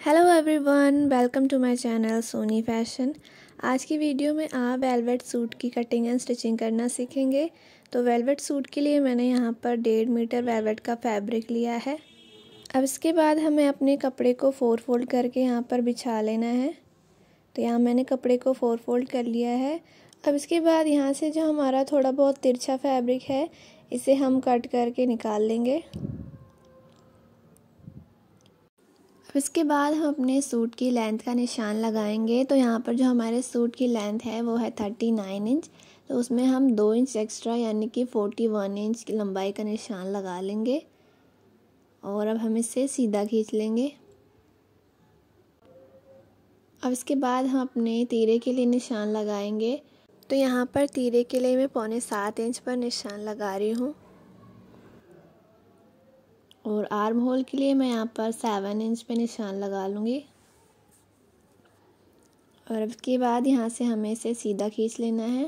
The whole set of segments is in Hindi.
Hello everyone, welcome to my channel Soni fashion. आज की वीडियो में आप वेलवेट सूट की कटिंग एंड स्टिचिंग करना सीखेंगे। तो वेलवेट सूट के लिए मैंने यहाँ पर 1.5 मीटर वेलवेट का फैब्रिक लिया है। अब इसके बाद हमें अपने कपड़े को 4 फोल्ड करके यहाँ पर बिछा लेना है। तो यहाँ मैंने कपड़े को 4 फोल्ड कर लिया है। अब इसके बाद यहाँ से जो हमारा थोड़ा बहुत तिरछा फैब्रिक है, इसे हम कट करके निकाल लेंगे। अब इसके बाद हम अपने सूट की लेंथ का निशान लगाएंगे। तो यहाँ पर जो हमारे सूट की लेंथ है वो है 39 इंच। तो उसमें हम 2 इंच एक्स्ट्रा यानी कि 41 इंच की लंबाई का निशान लगा लेंगे और अब हम इसे सीधा खींच लेंगे। अब इसके बाद हम अपने तीरे के लिए निशान लगाएंगे। तो यहाँ पर तीरे के लिए मैं 6.25 इंच पर निशान लगा रही हूँ और आर्म होल के लिए मैं यहाँ पर 7 इंच पे निशान लगा लूँगी। और अब इसके बाद यहाँ से हमें इसे सीधा खींच लेना है।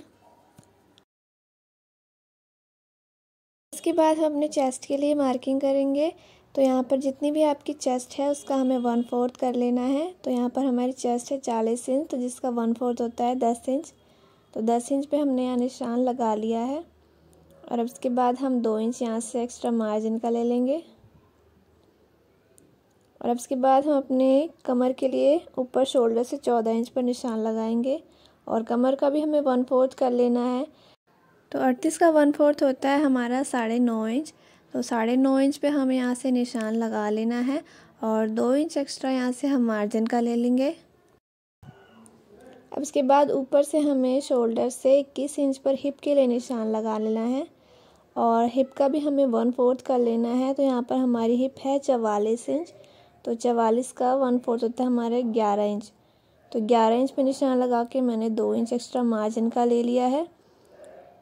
इसके बाद हम अपने चेस्ट के लिए मार्किंग करेंगे। तो यहाँ पर जितनी भी आपकी चेस्ट है उसका हमें 1/4 कर लेना है। तो यहाँ पर हमारी चेस्ट है 40 इंच, तो जिसका 1/4 होता है 10 इंच। तो 10 इंच पे हमने यहाँ निशान लगा लिया है। और अब इसके बाद हम 2 इंच यहाँ से एक्स्ट्रा मार्जिन का ले लेंगे। और अब इसके बाद हम अपने कमर के लिए ऊपर शोल्डर से 14 इंच पर निशान लगाएंगे और कमर का भी हमें 1/4 कर लेना है। तो 38 का 1/4 होता है हमारा 9.5 इंच। तो 9.5 इंच पे हमें यहाँ से निशान लगा लेना है और 2 इंच एक्स्ट्रा यहाँ से हम मार्जिन का ले लेंगे। अब इसके बाद ऊपर से हमें शोल्डर से 21 इंच पर हिप के लिए निशान लगा लेना है और हिप का भी हमें 1/4 कर लेना है। तो यहाँ पर हमारी हिप है 44 इंच। तो 44 का 1/4 होता है हमारे 11 इंच। तो 11 इंच पे निशान लगा के मैंने 2 इंच एक्स्ट्रा मार्जिन का ले लिया है।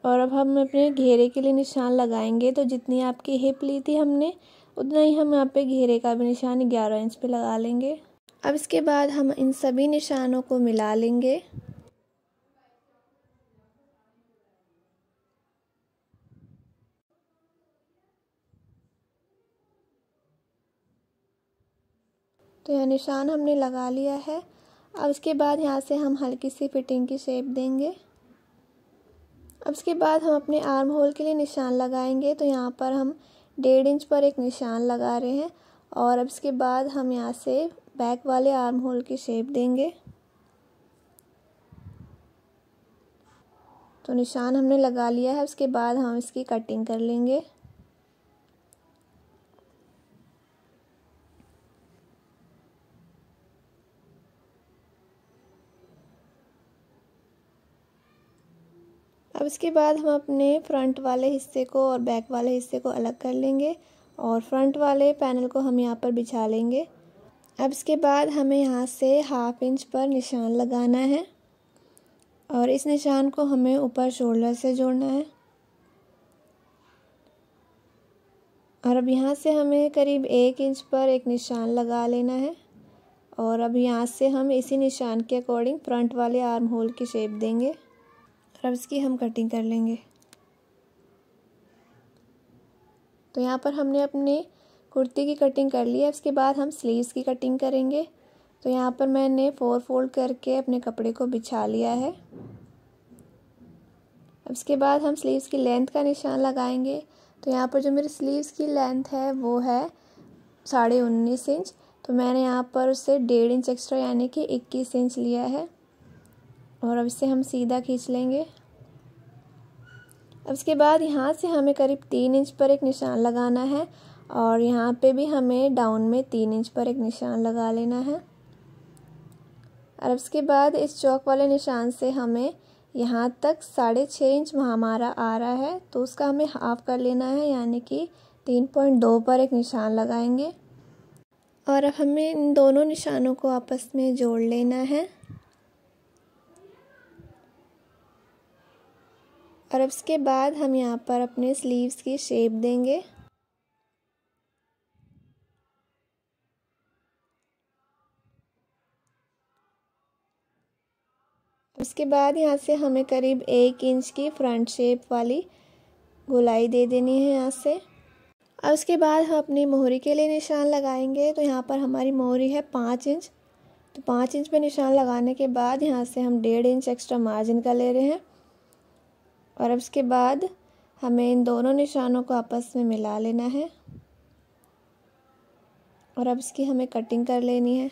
और अब हम अपने घेरे के लिए निशान लगाएंगे। तो जितनी आपकी हिप ली थी हमने, उतना ही हम यहाँ पे घेरे का भी निशान 11 इंच पे लगा लेंगे। अब इसके बाद हम इन सभी निशानों को मिला लेंगे। तो यह निशान हमने लगा लिया है। अब इसके बाद यहाँ से हम हल्की सी फिटिंग की शेप देंगे। अब इसके बाद हम अपने आर्म होल के लिए निशान लगाएंगे। तो यहाँ पर हम 1.5 इंच पर एक निशान लगा रहे हैं और अब इसके बाद हम यहाँ से बैक वाले आर्म होल की शेप देंगे। तो निशान हमने लगा लिया है। उसके बाद हम इसकी कटिंग कर लेंगे। अब इसके बाद हम अपने फ्रंट वाले हिस्से को और बैक वाले हिस्से को अलग कर लेंगे और फ्रंट वाले पैनल को हम यहाँ पर बिछा लेंगे। अब इसके बाद हमें यहाँ से 1/2 इंच पर निशान लगाना है और इस निशान को हमें ऊपर शोल्डर से जोड़ना है। और अब यहाँ से हमें करीब 1 इंच पर एक निशान लगा लेना है और अब यहाँ से हम इसी निशान के अकॉर्डिंग फ्रंट वाले आर्म होल की शेप देंगे और अब इसकी हम कटिंग कर लेंगे। तो यहाँ पर हमने अपने कुर्ती की कटिंग कर ली है। इसके बाद हम स्लीव्स की कटिंग करेंगे। तो यहाँ पर मैंने 4 फोल्ड करके अपने कपड़े को बिछा लिया है। अब इसके बाद हम स्लीव्स की लेंथ का निशान लगाएंगे। तो यहाँ पर जो मेरी स्लीव्स की लेंथ है वो है 19.5 इंच। तो मैंने यहाँ पर उससे 1.5 इंच एक्स्ट्रा यानी कि 21 इंच लिया है और अब इसे हम सीधा खींच लेंगे। अब इसके बाद यहाँ से हमें करीब 3 इंच पर एक निशान लगाना है और यहाँ पे भी हमें डाउन में 3 इंच पर एक निशान लगा लेना है। और इसके बाद इस चौक वाले निशान से हमें यहाँ तक 6.5 इंच हमारा आ रहा है, तो उसका हमें हाफ कर लेना है यानी कि 3.2 पर एक निशान लगाएंगे। और अब हमें इन दोनों निशानों को आपस में जोड़ लेना है। और अब इसके बाद हम यहाँ पर अपने स्लीव्स की शेप देंगे। उसके बाद यहाँ से हमें करीब 1 इंच की फ्रंट शेप वाली गोलाई दे देनी है यहाँ से। अब उसके बाद हम अपनी मोहरी के लिए निशान लगाएंगे। तो यहाँ पर हमारी मोहरी है 5 इंच, तो 5 इंच पे निशान लगाने के बाद यहाँ से हम 1.5 इंच एक्स्ट्रा मार्जिन का ले रहे हैं। और अब इसके बाद हमें इन दोनों निशानों को आपस में मिला लेना है और अब इसकी हमें कटिंग कर लेनी है।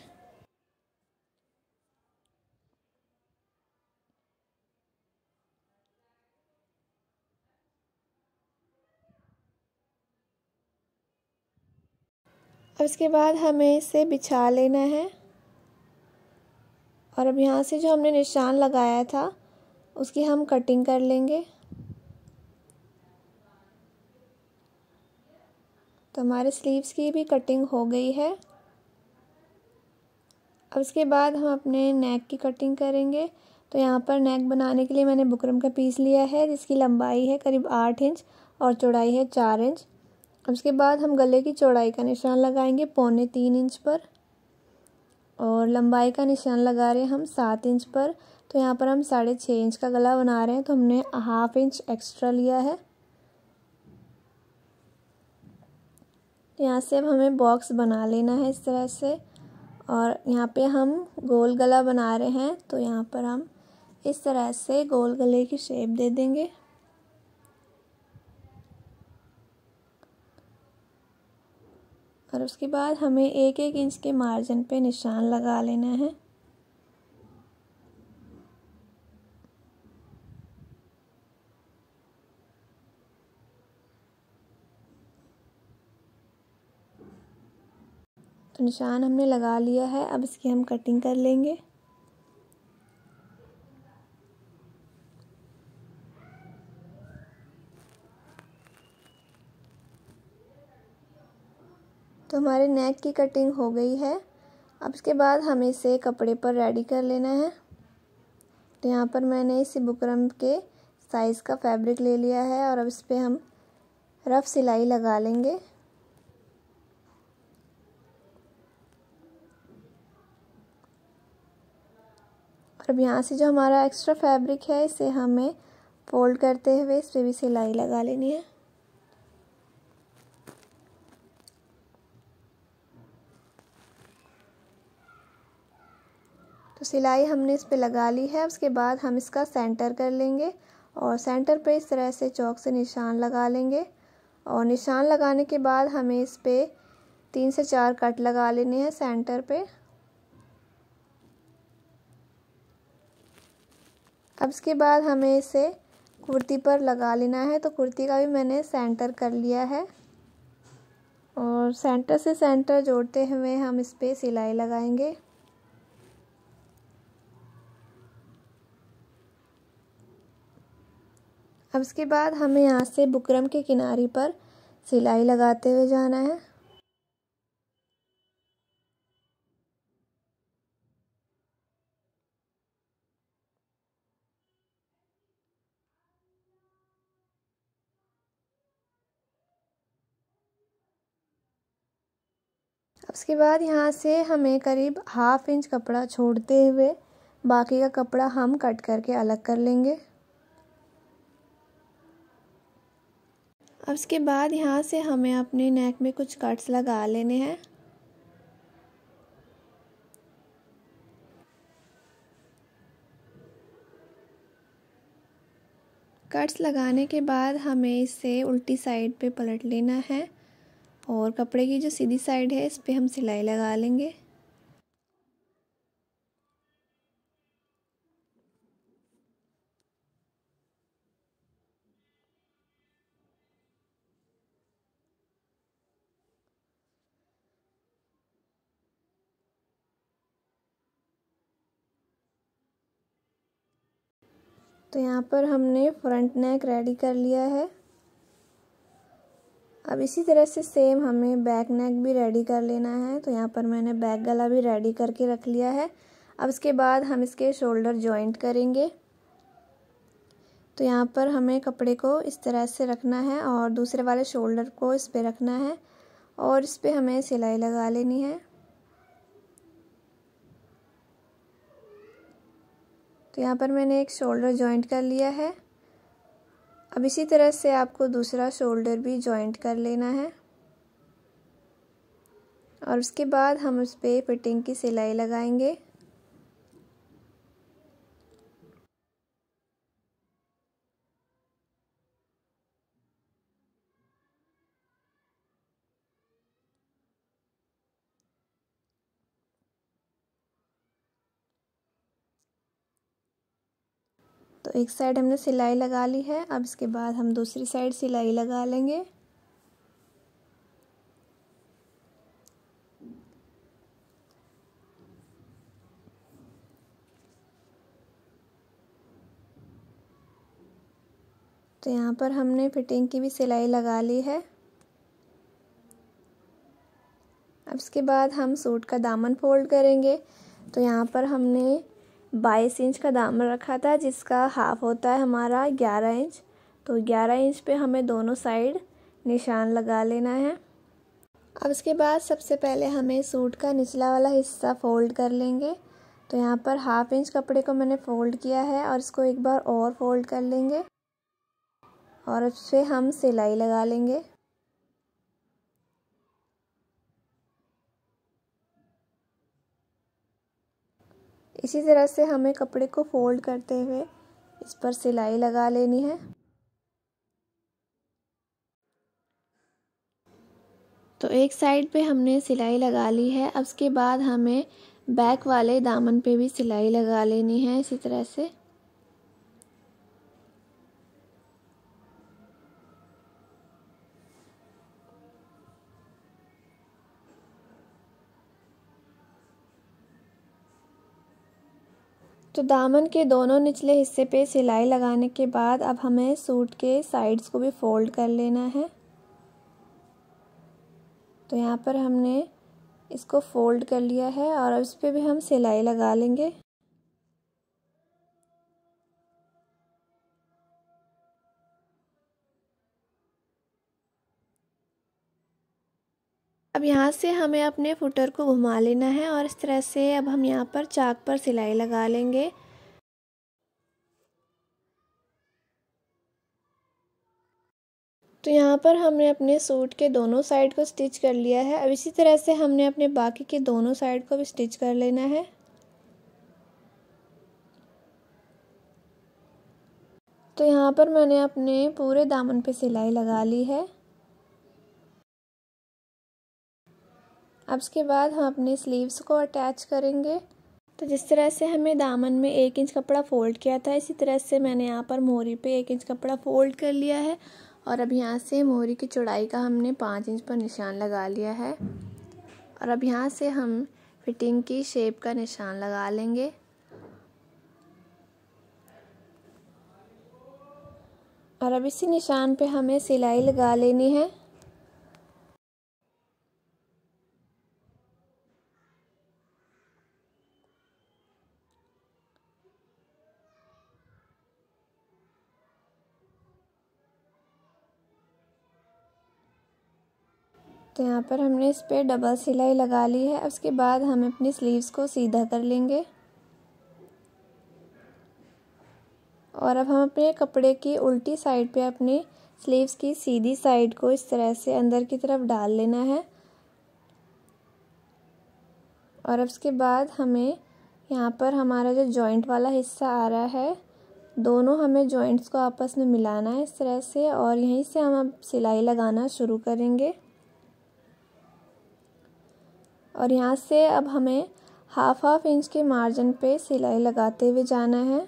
अब इसके बाद हमें इसे बिछा लेना है और अब यहाँ से जो हमने निशान लगाया था उसकी हम कटिंग कर लेंगे। तो हमारे स्लीव्स की भी कटिंग हो गई है। अब इसके बाद हम अपने नेक की कटिंग करेंगे। तो यहाँ पर नेक बनाने के लिए मैंने बुकरम का पीस लिया है जिसकी लंबाई है करीब 8 इंच और चौड़ाई है 4 इंच। अब इसके बाद हम गले की चौड़ाई का निशान लगाएंगे 3.25 इंच पर और लंबाई का निशान लगा रहे हैं हम 7 इंच पर। तो यहाँ पर हम 6.5 इंच का गला बना रहे हैं तो हमने ½ इंच एक्स्ट्रा लिया है। यहाँ से अब हमें बॉक्स बना लेना है इस तरह से और यहाँ पे हम गोल गला बना रहे हैं तो यहाँ पर हम इस तरह से गोल गले की शेप दे देंगे। और उसके बाद हमें 1-1 इंच के मार्जिन पे निशान लगा लेना है। तो निशान हमने लगा लिया है, अब इसकी हम कटिंग कर लेंगे। तो हमारे नेक की कटिंग हो गई है। अब इसके बाद हमें इसे कपड़े पर रेडी कर लेना है। तो यहाँ पर मैंने इस बुकरम के साइज़ का फैब्रिक ले लिया है और अब इस पर हम रफ सिलाई लगा लेंगे। और अब यहाँ से जो हमारा एक्स्ट्रा फैब्रिक है इसे हमें फोल्ड करते हुए इस पर भी सिलाई लगा लेनी है। तो सिलाई हमने इस पे लगा ली है। उसके बाद हम इसका सेंटर कर लेंगे और सेंटर पे इस तरह से चॉक से निशान लगा लेंगे और निशान लगाने के बाद हमें इस पे 3 से 4 कट लगा लेने हैं सेंटर पे। अब इसके बाद हमें इसे कुर्ती पर लगा लेना है। तो कुर्ती का भी मैंने सेंटर कर लिया है और सेंटर से सेंटर जोड़ते हुए हम इस पे सिलाई लगाएंगे। अब इसके बाद हमें यहाँ से बुकरम के किनारे पर सिलाई लगाते हुए जाना है। अब इसके बाद यहाँ से हमें करीब ½ इंच कपड़ा छोड़ते हुए बाकी का कपड़ा हम कट करके अलग कर लेंगे। अब इसके बाद यहाँ से हमें अपने नेक में कुछ कट्स लगा लेने हैं। कट्स लगाने के बाद हमें इसे उल्टी साइड पे पलट लेना है और कपड़े की जो सीधी साइड है इस पे हम सिलाई लगा लेंगे। तो यहाँ पर हमने फ्रंट नेक रेडी कर लिया है। अब इसी तरह से सेम हमें बैक नेक भी रेडी कर लेना है। तो यहाँ पर मैंने बैक गला भी रेडी करके रख लिया है। अब इसके बाद हम इसके शोल्डर जॉइंट करेंगे। तो यहाँ पर हमें कपड़े को इस तरह से रखना है और दूसरे वाले शोल्डर को इस पे रखना है और इस पे हमें सिलाई लगा लेनी है। तो यहाँ पर मैंने एक शोल्डर जॉइंट कर लिया है। अब इसी तरह से आपको दूसरा शोल्डर भी जॉइंट कर लेना है। और उसके बाद हम उस पर फिटिंग की सिलाई लगाएंगे। तो एक साइड हमने सिलाई लगा ली है, अब इसके बाद हम दूसरी साइड सिलाई लगा लेंगे। तो यहाँ पर हमने फिटिंग की भी सिलाई लगा ली है। अब इसके बाद हम सूट का दामन फोल्ड करेंगे। तो यहाँ पर हमने 22 इंच का दामन रखा था, जिसका हाफ होता है हमारा 11 इंच। तो 11 इंच पे हमें दोनों साइड निशान लगा लेना है। अब इसके बाद सबसे पहले हमें सूट का निचला वाला हिस्सा फोल्ड कर लेंगे। तो यहाँ पर हाफ इंच कपड़े को मैंने फोल्ड किया है और इसको एक बार और फोल्ड कर लेंगे और उस पर हम सिलाई लगा लेंगे। इसी तरह से हमें कपड़े को फोल्ड करते हुए इस पर सिलाई लगा लेनी है। तो एक साइड पे हमने सिलाई लगा ली है। अब इसके बाद हमें बैक वाले दामन पे भी सिलाई लगा लेनी है इसी तरह से। तो दामन के दोनों निचले हिस्से पे सिलाई लगाने के बाद अब हमें सूट के साइड्स को भी फोल्ड कर लेना है। तो यहाँ पर हमने इसको फोल्ड कर लिया है और अब इस पर भी हम सिलाई लगा लेंगे। अब यहाँ से हमें अपने फुटर को घुमा लेना है और इस तरह से अब हम यहाँ पर चाक पर सिलाई लगा लेंगे। तो यहाँ पर हमने अपने सूट के दोनों साइड को स्टिच कर लिया है। अब इसी तरह से हमने अपने बाकी के दोनों साइड को भी स्टिच कर लेना है। तो यहाँ पर मैंने अपने पूरे दामन पे सिलाई लगा ली है। अब इसके बाद हम अपने स्लीव्स को अटैच करेंगे। तो जिस तरह से हमें दामन में 1 इंच कपड़ा फोल्ड किया था, इसी तरह से मैंने यहाँ पर मोहरी पे 1 इंच कपड़ा फोल्ड कर लिया है और अब यहाँ से मोहरी की चौड़ाई का हमने 5 इंच पर निशान लगा लिया है। और अब यहाँ से हम फिटिंग की शेप का निशान लगा लेंगे। और अब इसी निशान पे हमें सिलाई लगा लेनी है। तो यहाँ पर हमने इस पर डबल सिलाई लगा ली है। अब उसके बाद हम अपनी स्लीव्स को सीधा कर लेंगे और अब हम अपने कपड़े की उल्टी साइड पे अपने स्लीव्स की सीधी साइड को इस तरह से अंदर की तरफ डाल लेना है। और अब उसके बाद हमें यहाँ पर हमारा जो जॉइंट वाला हिस्सा आ रहा है, दोनों हमें जॉइंट्स को आपस में मिलाना है इस तरह से और यहीं से हम अब सिलाई लगाना शुरू करेंगे। और यहाँ से अब हमें हाफ इंच के मार्जिन पे सिलाई लगाते हुए जाना है।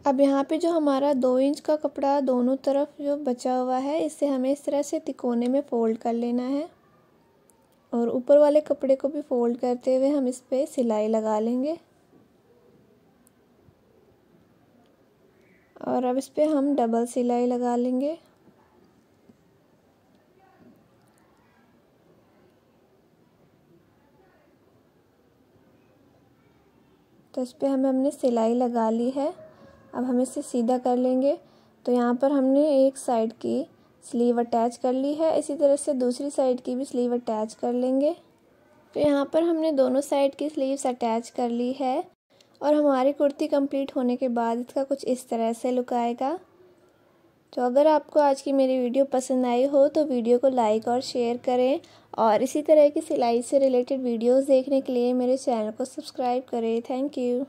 अब यहाँ पे जो हमारा 2 इंच का कपड़ा दोनों तरफ जो बचा हुआ है, इसे हमें इस तरह से तिकोने में फोल्ड कर लेना है और ऊपर वाले कपड़े को भी फोल्ड करते हुए हम इस पे सिलाई लगा लेंगे। और अब इस पे हम डबल सिलाई लगा लेंगे। तो इस पे हमने सिलाई लगा ली है। अब हम इसे सीधा कर लेंगे। तो यहाँ पर हमने एक साइड की स्लीव अटैच कर ली है, इसी तरह से दूसरी साइड की भी स्लीव अटैच कर लेंगे। तो यहाँ पर हमने दोनों साइड की स्लीव्स अटैच कर ली है और हमारी कुर्ती कंप्लीट होने के बाद इसका कुछ इस तरह से लुक आएगा। तो अगर आपको आज की मेरी वीडियो पसंद आई हो तो वीडियो को लाइक और शेयर करें और इसी तरह की सिलाई से रिलेटेड वीडियोस देखने के लिए मेरे चैनल को सब्सक्राइब करें। Thank you.